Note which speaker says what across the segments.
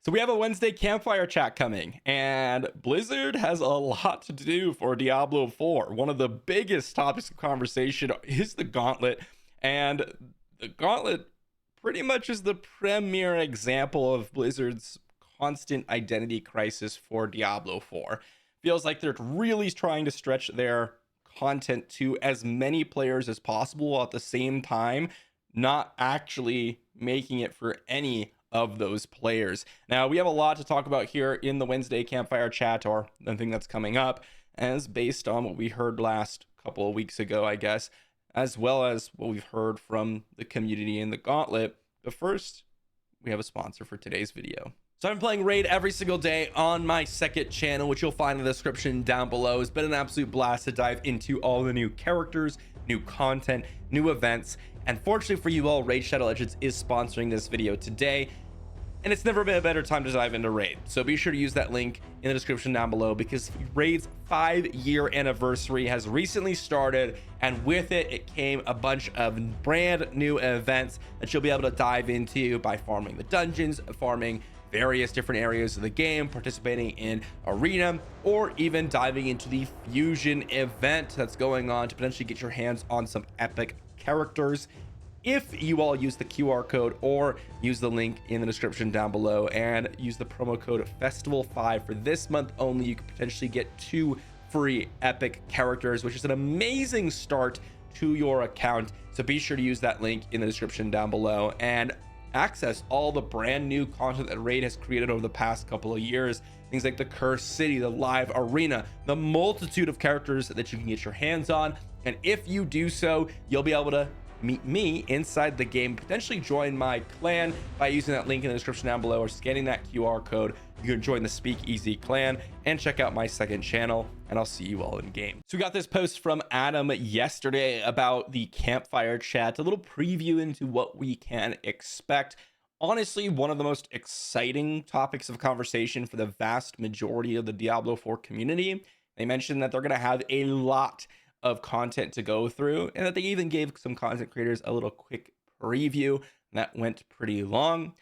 Speaker 1: So we have a Wednesday campfire chat coming, and Blizzard has a lot to do for Diablo 4. One of the biggest topics of conversation is the Gauntlet, and the Gauntlet pretty much is the premier example of Blizzard's constant identity crisis for Diablo 4. Feels like they're really trying to stretch their content to as many players as possible while at the same time not actually making it for any of those players. Now, we have a lot to talk about here in the Wednesday campfire chat, or the thing that's coming up, as based on what we heard last couple of weeks ago, I guess, as well as what we've heard from the community in the Gauntlet. But first, we have a sponsor for today's video. So I'm playing Raid every single day on my second channel, which you'll find in the description down below. It's been an absolute blast to dive into all the new characters, new content, new events. And fortunately for you all, Raid Shadow Legends is sponsoring this video today. And it's never been a better time to dive into Raid. So be sure to use that link in the description down below, because Raid's 5-year anniversary has recently started. And with it, it came a bunch of brand new events that you'll be able to dive into by farming the dungeons, farming various different areas of the game, participating in arena, or even diving into the fusion event that's going on to potentially get your hands on some epic characters. If you all use the QR code or use the link in the description down below and use the promo code Festival5 for this month only, you could potentially get 2 free epic characters, which is an amazing start to your account. So be sure to use that link in the description down below and access all the brand new content that Raid has created over the past couple of years. Things like the Cursed City, the live arena, the multitude of characters that you can get your hands on. And if you do so, you'll be able to meet me inside the game, potentially join my clan by using that link in the description down below or scanning that QR code. You can join the Speakeasy clan and check out my second channel, and I'll see you all in game. So we got this post from Adam yesterday about the campfire chat, a little preview into what we can expect. Honestly, one of the most exciting topics of conversation for the vast majority of the Diablo 4 community. They mentioned that they're going to have a lot of content to go through, and that they even gave some content creators a little quick preview that went pretty long.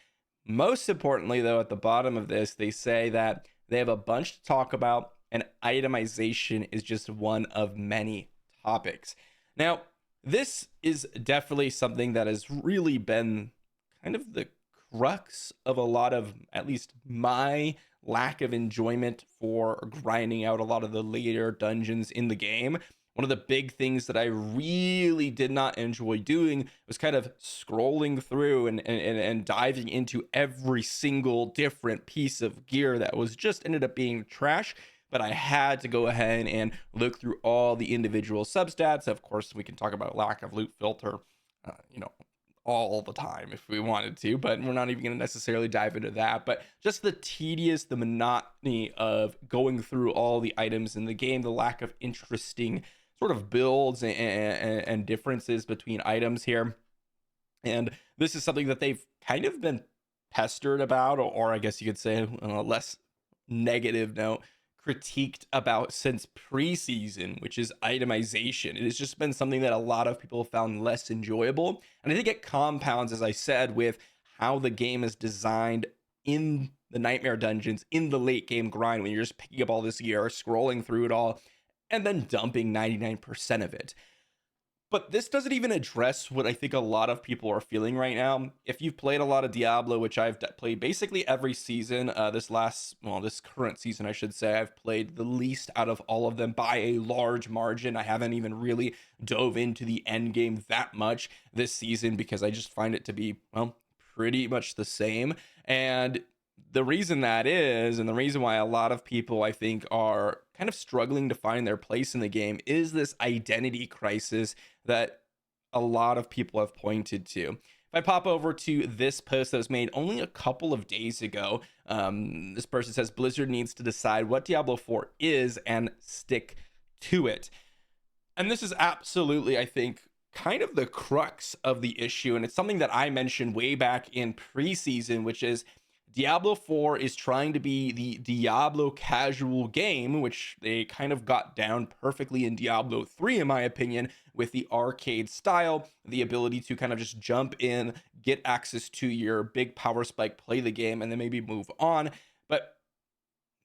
Speaker 1: Most importantly, though, at the bottom of this, they say that they have a bunch to talk about, and itemization is just one of many topics. Now, this is definitely something that has really been kind of the crux of a lot of, at least my lack of enjoyment for grinding out a lot of the later dungeons in the game. One of the big things that I really did not enjoy doing was kind of scrolling through and diving into every single different piece of gear that was just ended up being trash. But I had to go ahead and look through all the individual substats. Of course, we can talk about lack of loot filter, all the time if we wanted to, but we're not even going to necessarily dive into that. But just the the monotony of going through all the items in the game, the lack of interesting sort of builds and differences between items here. And this is something that they've kind of been pestered about, or I guess you could say on a less negative note, critiqued about since preseason, which is itemization. It has just been something that a lot of people found less enjoyable. And I think it compounds, as I said, with how the game is designed in the nightmare dungeons, in the late game grind, when you're just picking up all this gear, scrolling through it all, and then dumping 99% of it. But this doesn't even address what I think a lot of people are feeling right now. If you've played a lot of Diablo, which I've played basically every season, this current season, I should say, I've played the least out of all of them by a large margin. I haven't even really dove into the end game that much this season because I just find it to be, well, pretty much the same. And the reason that is, and the reason why a lot of people, I think, are kind of struggling to find their place in the game is this identity crisis that a lot of people have pointed to. If I pop over to this post that was made only a couple of days ago, this person says Blizzard needs to decide what Diablo 4 is and stick to it. And this is absolutely, I think, kind of the crux of the issue. And it's something that I mentioned way back in preseason, which is Diablo 4 is trying to be the Diablo casual game, which they kind of got down perfectly in Diablo 3, in my opinion, with the arcade style, the ability to kind of just jump in, get access to your big power spike, play the game, and then maybe move on. But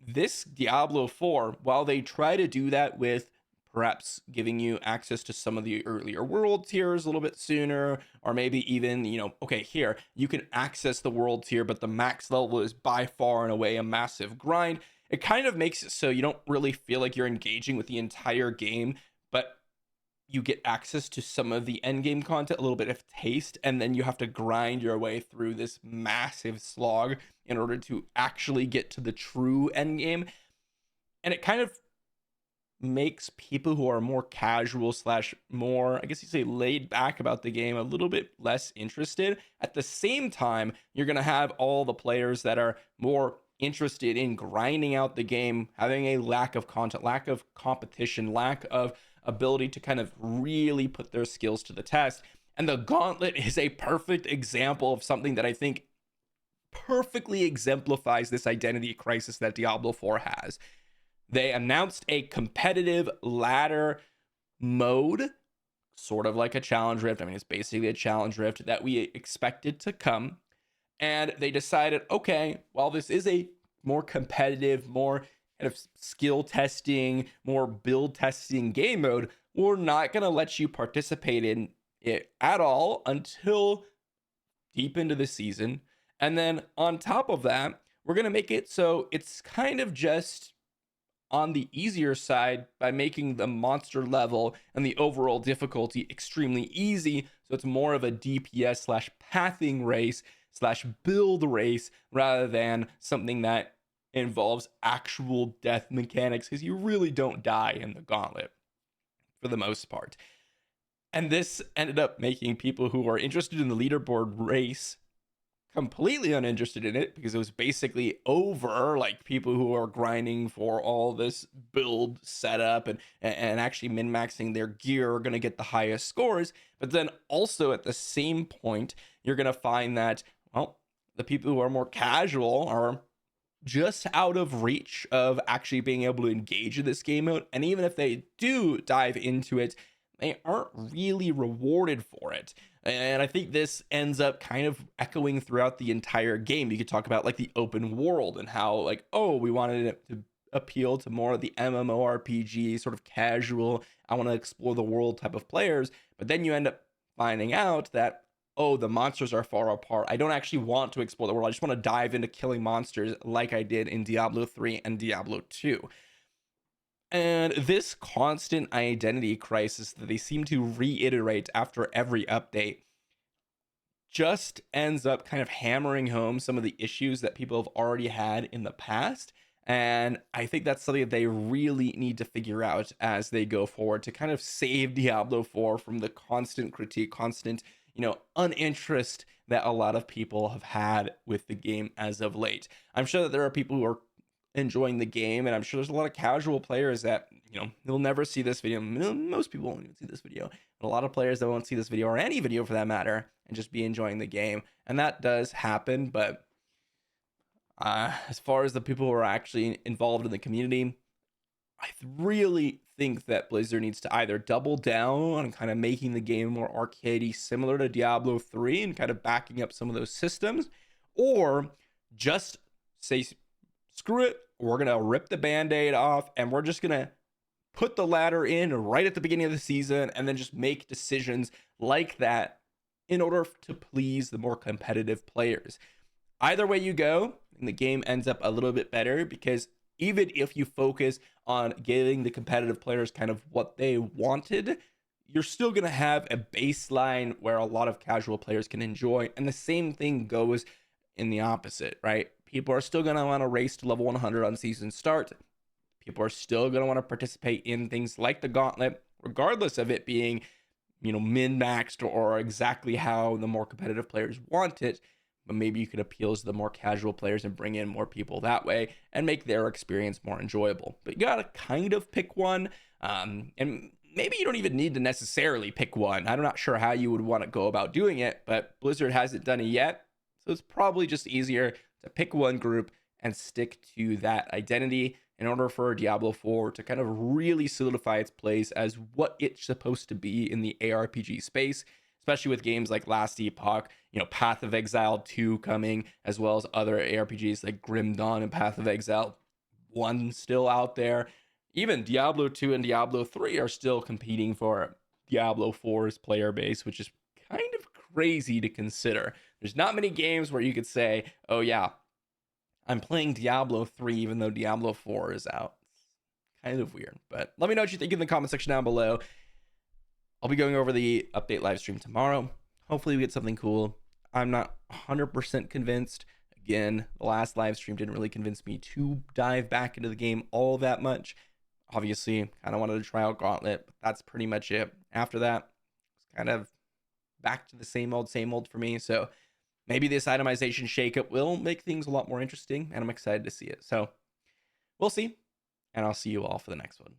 Speaker 1: this Diablo 4, while they try to do that with perhaps giving you access to some of the earlier world tiers a little bit sooner, or maybe even, okay, here, you can access the world tier, but the max level is by far and away a massive grind. It kind of makes it so you don't really feel like you're engaging with the entire game, but you get access to some of the end game content, a little bit of taste, and then you have to grind your way through this massive slog in order to actually get to the true end game. And it kind of makes people who are more casual slash more, I guess you say, laid back about the game a little bit less interested. At the same time, you're going to have all the players that are more interested in grinding out the game, having a lack of content, lack of competition, lack of ability to kind of really put their skills to the test. And the Gauntlet is a perfect example of something that I think perfectly exemplifies this identity crisis that Diablo 4 has. They announced a competitive ladder mode, sort of like a challenge rift. I mean, it's basically a challenge rift that we expected to come. And they decided, okay, while this is a more competitive, more kind of skill testing, more build testing game mode, we're not going to let you participate in it at all until deep into the season. And then on top of that, we're going to make it so it's kind of just on the easier side by making the monster level and the overall difficulty extremely easy. So it's more of a DPS slash pathing race slash build race rather than something that involves actual death mechanics, because you really don't die in the Gauntlet for the most part. And this ended up making people who are interested in the leaderboard race completely uninterested in it, because it was basically over. Like, people who are grinding for all this build setup and actually min-maxing their gear are going to get the highest scores. But then also at the same point, you're going to find that, well, the people who are more casual are just out of reach of actually being able to engage in this game mode. And even if they do dive into it, they aren't really rewarded for it. And I think this ends up kind of echoing throughout the entire game. You could talk about like the open world and how, like, oh, we wanted it to appeal to more of the MMORPG sort of casual, I want to explore the world type of players. But then you end up finding out that, oh, the monsters are far apart. I don't actually want to explore the world. I just want to dive into killing monsters like I did in Diablo 3 and Diablo 2. And this constant identity crisis that they seem to reiterate after every update just ends up kind of hammering home some of the issues that people have already had in the past. And I think that's something that they really need to figure out as they go forward to kind of save Diablo 4 from the constant critique, constant, uninterest that a lot of people have had with the game as of late. I'm sure that there are people who are enjoying the game, and I'm sure there's a lot of casual players that they'll never see this video. Most people won't even see this video, and a lot of players that won't see this video, or any video for that matter, and just be enjoying the game. And that does happen. But as far as the people who are actually involved in the community, I really think that Blizzard needs to either double down on kind of making the game more arcadey, similar to Diablo 3, and kind of backing up some of those systems, or just say, screw it, we're going to rip the band-aid off and we're just going to put the ladder in right at the beginning of the season, and then just make decisions like that in order to please the more competitive players. Either way you go, the game ends up a little bit better, because even if you focus on giving the competitive players kind of what they wanted, you're still going to have a baseline where a lot of casual players can enjoy. And the same thing goes in the opposite, right? People are still going to want to race to level 100 on season start. People are still going to want to participate in things like the Gauntlet, regardless of it being, min-maxed or exactly how the more competitive players want it. But maybe you could appeal to the more casual players and bring in more people that way and make their experience more enjoyable. But you got to kind of pick one. And maybe you don't even need to necessarily pick one. I'm not sure how you would want to go about doing it, but Blizzard hasn't done it yet. So it's probably just easier to pick one group and stick to that identity in order for Diablo 4 to kind of really solidify its place as what it's supposed to be in the ARPG space, especially with games like Last Epoch, Path of Exile 2 coming, as well as other ARPGs like Grim Dawn and Path of Exile 1 still out there. Even Diablo 2 and Diablo 3 are still competing for Diablo 4's player base, which is kind of crazy to consider. There's not many games where you could say, oh yeah, I'm playing Diablo 3 even though Diablo 4 is out. It's kind of weird, but let me know what you think in the comment section down below. I'll be going over the update live stream tomorrow. Hopefully we get something cool. I'm not 100% convinced. Again, the last live stream didn't really convince me to dive back into the game all that much. Obviously, kind of wanted to try out Gauntlet, but that's pretty much it. After that, it's kind of back to the same old for me. So maybe this itemization shakeup will make things a lot more interesting, and I'm excited to see it. So we'll see, and I'll see you all for the next one.